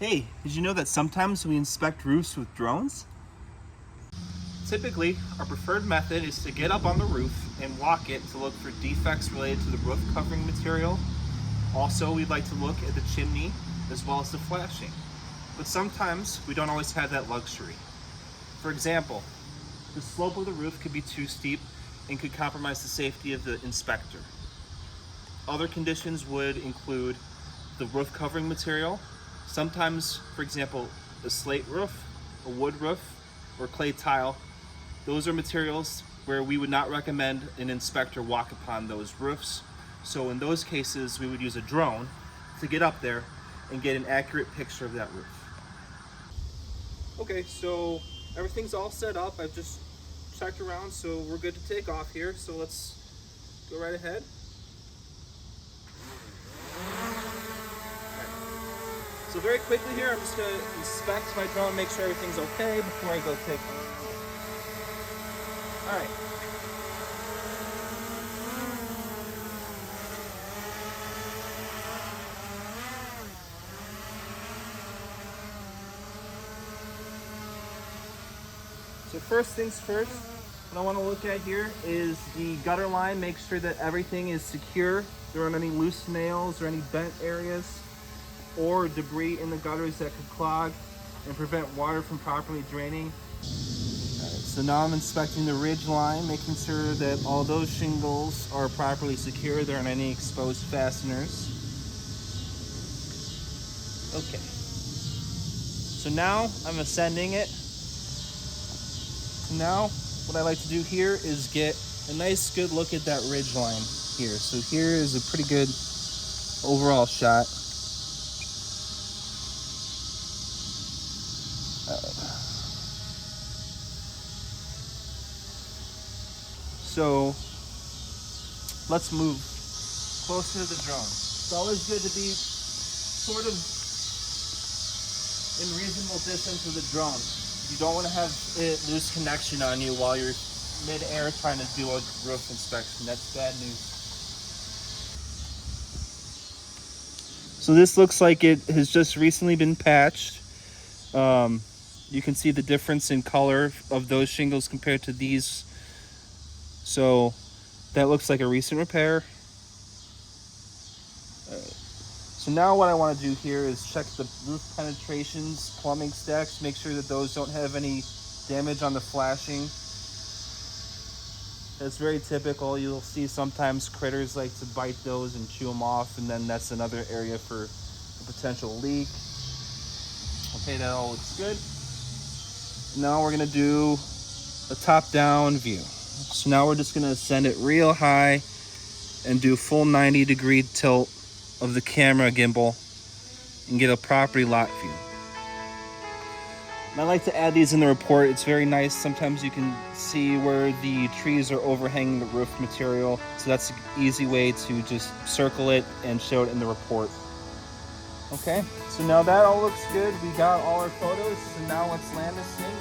Hey, did you know that sometimes we inspect roofs with drones? Typically, our preferred method is to get up on the roof and walk it to look for defects related to the roof covering material. Also, we'd like to look at the chimney as well as the flashing. But sometimes we don't always have that luxury. For example, the slope of the roof could be too steep and could compromise the safety of the inspector. Other conditions would include the roof covering material. Sometimes, for example, a slate roof, a wood roof, or clay tile. Those are materials where we would not recommend an inspector walk upon those roofs. So in those cases, we would use a drone to get up there and get an accurate picture of that roof. Okay, so everything's all set up. I've just checked around, so we're good to take off here. So let's go right ahead. So very quickly here, I'm just going to inspect my drone, make sure everything's okay before I go take it. All right. So first things first, what I want to look at here is the gutter line. Make sure that everything is secure. There aren't any loose nails or any bent areas or debris in the gutters that could clog and prevent water from properly draining. So now I'm inspecting the ridge line, making sure that all those shingles are properly secure. There aren't any exposed fasteners. Okay. So now I'm ascending it. So now what I like to do here is get a nice good look at that ridge line here. So here is a pretty good overall shot. So let's move closer to the drone. It's always good to be sort of in reasonable distance with the drone. You don't want to have it lose connection on you while you're mid-air trying to do a roof inspection. That's bad news. So this looks like it has just recently been patched. You can see the difference in color of those shingles compared to these. So that looks like a recent repair. So now what I want to do here is check the roof penetrations, plumbing stacks, make sure that those don't have any damage on the flashing. That's very typical. You'll see sometimes critters like to bite those and chew them off, and then that's another area for a potential leak. Okay, that all looks good. Now we're gonna do a top-down view. So now we're just gonna ascend it real high and do full 90-degree tilt of the camera gimbal and get a property lot view. And I like to add these in the report. It's very nice. Sometimes you can see where the trees are overhanging the roof material. So that's an easy way to just circle it and show it in the report. Okay, so now that all looks good. We got all our photos. So now let's land this thing